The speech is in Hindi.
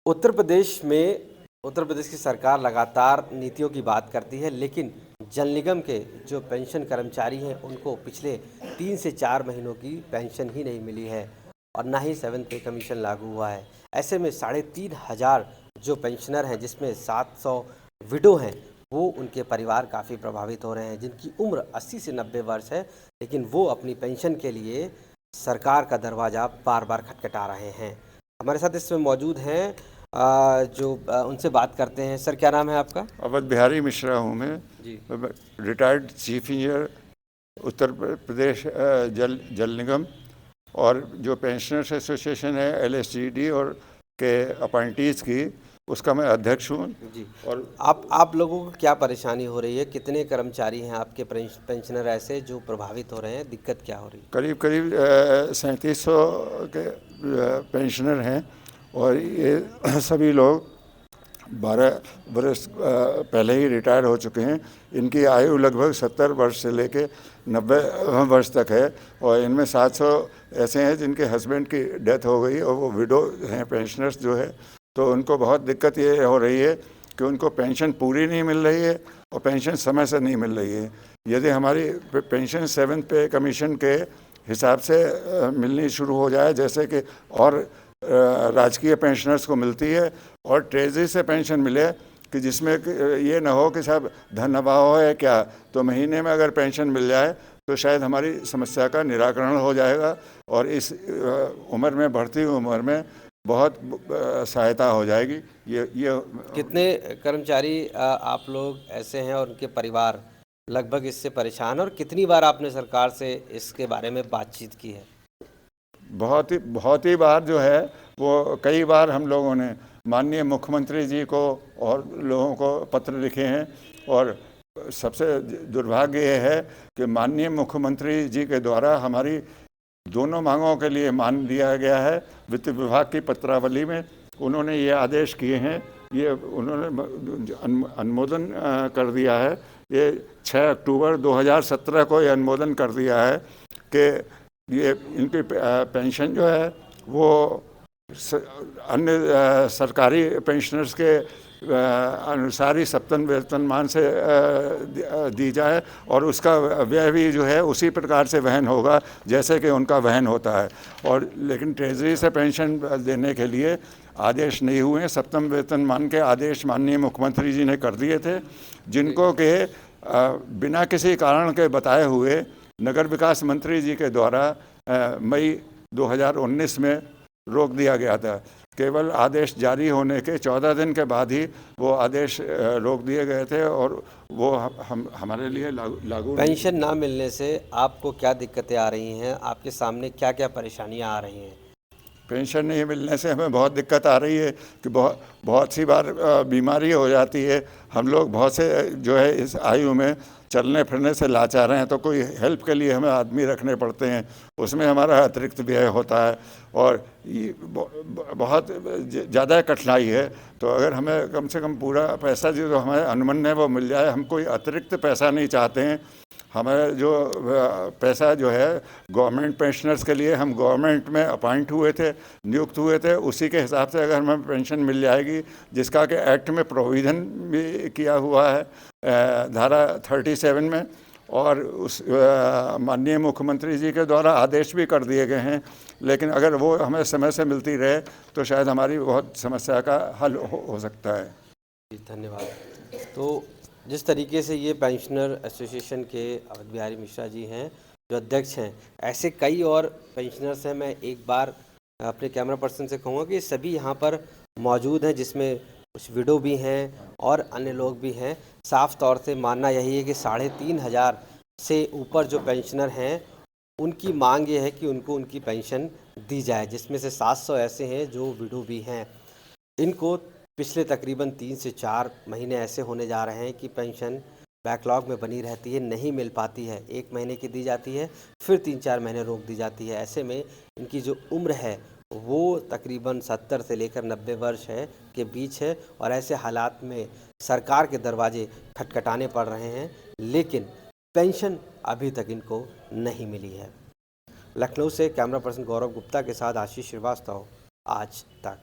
उत्तर प्रदेश की सरकार लगातार नीतियों की बात करती है, लेकिन जल निगम के जो पेंशन कर्मचारी हैं, उनको पिछले 3 से 4 महीनों की पेंशन ही नहीं मिली है और ना ही 7th पे कमीशन लागू हुआ है। ऐसे में 3,500 जो पेंशनर हैं, जिसमें 700 विडो हैं, वो उनके परिवार काफ़ी प्रभावित हो रहे हैं, जिनकी उम्र 80 से 90 वर्ष है, लेकिन वो अपनी पेंशन के लिए सरकार का दरवाज़ा बार-बार खटखटा रहे हैं। हमारे साथ इसमें मौजूद हैं उनसे बात करते हैं। सर, क्या नाम है आपका? अवध बिहारी मिश्रा हूँ मैं जी। Retired chief engineer Uttar Pradesh जल जल निगम और जो पेंशनर्स एसोसिएशन है एलएसजीडी और के अपॉइंटीज़ की, उसका मैं अध्यक्ष हूँ। जी। और आप लोगों को क्या परेशानी हो रही है? कितने कर्मचारी हैं आपके पेंशनर ऐसे जो प्रभावित हो रहे हैं? दिक्कत क्या हो रही है? करीब करीब 3700 के पेंशनर हैं और ये सभी लोग 12 बरस पहले ही रिटायर हो चुके हैं। इनकी आयु लगभग 70 वर्ष से लेके 90 वर्ष तक है और इनमें 700 ऐसे हैं जिनके हस्बैंड की डेथ हो गई और वो विडो हैं पेंशनर्स जो है। तो उनको बहुत दिक्कत ये हो रही है कि उनको पेंशन पूरी नहीं मिल रही है और पेंशन समय से नहीं मिल रही है। यदि हमारी पेंशन 7th पे कमीशन के हिसाब से मिलनी शुरू हो जाए, जैसे कि और राजकीय पेंशनर्स को मिलती है, और ट्रेजरी से पेंशन मिले कि जिसमें ये ना हो कि साहब धन अभाव है क्या, तो महीने में अगर पेंशन मिल जाए तो शायद हमारी समस्या का निराकरण हो जाएगा और इस उम्र में, बढ़ती उम्र में बहुत सहायता हो जाएगी। ये कितने कर्मचारी आप लोग ऐसे हैं और उनके परिवार लगभग इससे परेशान हैं, और कितनी बार आपने सरकार से इसके बारे में बातचीत की है? बहुत ही बार जो है वो कई बार हम लोगों ने माननीय मुख्यमंत्री जी को और लोगों को पत्र लिखे हैं। और सबसे दुर्भाग्य ये है कि माननीय मुख्यमंत्री जी के द्वारा हमारी दोनों मांगों के लिए मान दिया गया है। वित्त विभाग की पत्रावली में उन्होंने ये आदेश किए हैं, ये उन्होंने अनुमोदन कर दिया है। ये 6 अक्टूबर 2017 को ये अनुमोदन कर दिया है कि ये इनकी पेंशन जो है वो अन्य सरकारी पेंशनर्स के अनुसार ही सप्तन वेतनमान से दी जाए और उसका व्यय भी जो है उसी प्रकार से वहन होगा जैसे कि उनका वहन होता है। और लेकिन ट्रेजरी से पेंशन देने के लिए आदेश नहीं हुए। सप्तम वेतनमान के आदेश माननीय मुख्यमंत्री जी ने कर दिए थे, जिनको के बिना किसी कारण के बताए हुए नगर विकास मंत्री जी के द्वारा मई 2019 में रोक दिया गया था। केवल आदेश जारी होने के 14 दिन के बाद ही वो आदेश रोक दिए गए थे और वो हमारे लिए लागू पेंशन ना मिलने से आपको क्या दिक्कतें आ रही हैं? आपके सामने क्या क्या परेशानियां आ रही हैं? पेंशन नहीं मिलने से हमें बहुत दिक्कत आ रही है कि बहुत सी बार बीमारी हो जाती है। हम लोग बहुत से जो है इस आयु में चलने फिरने से लाचार हैं, तो कोई हेल्प के लिए हमें आदमी रखने पड़ते हैं, उसमें हमारा अतिरिक्त व्यय होता है और ये बहुत ज़्यादा कठिनाई है। तो अगर हमें कम से कम पूरा पैसा जो हमें अनुमन है वो मिल जाए, हम कोई अतिरिक्त पैसा नहीं चाहते हैं। हमारा जो पैसा जो है गवर्नमेंट पेंशनर्स के लिए, हम गवर्नमेंट में अपॉइंट हुए थे, नियुक्त हुए थे, उसी के हिसाब से अगर हमें पेंशन मिल जाएगी, जिसका कि एक्ट में प्रोविज़न भी किया हुआ है धारा 37 में, और उस माननीय मुख्यमंत्री जी के द्वारा आदेश भी कर दिए गए हैं। लेकिन अगर वो हमें समय से मिलती रहे तो शायद हमारी बहुत समस्या का हल हो सकता है। जी, धन्यवाद। तो जिस तरीके से ये पेंशनर एसोसिएशन के अवध बिहारी मिश्रा जी हैं, जो अध्यक्ष हैं, ऐसे कई और पेंशनर्स हैं। मैं एक बार अपने कैमरा पर्सन से कहूँगा कि सभी यहाँ पर मौजूद हैं, जिसमें कुछ विडो भी हैं और अन्य लोग भी हैं। साफ तौर से मानना यही है कि 3,500 से ऊपर जो पेंशनर हैं, उनकी मांग ये है कि उनको उनकी पेंशन दी जाए, जिसमें से 700 ऐसे हैं जो विडो भी हैं। इनको पिछले तकरीबन 3 से 4 महीने ऐसे होने जा रहे हैं कि पेंशन बैकलॉग में बनी रहती है, नहीं मिल पाती है। 1 महीने की दी जाती है, फिर 3-4 महीने रोक दी जाती है। ऐसे में इनकी जो उम्र है वो तकरीबन 70 से लेकर 90 वर्ष है के बीच है, और ऐसे हालात में सरकार के दरवाजे खटखटाने पड़ रहे हैं, लेकिन पेंशन अभी तक इनको नहीं मिली है। लखनऊ से कैमरा पर्सन गौरव गुप्ता के साथ आशीष श्रीवास्तव, आज तक।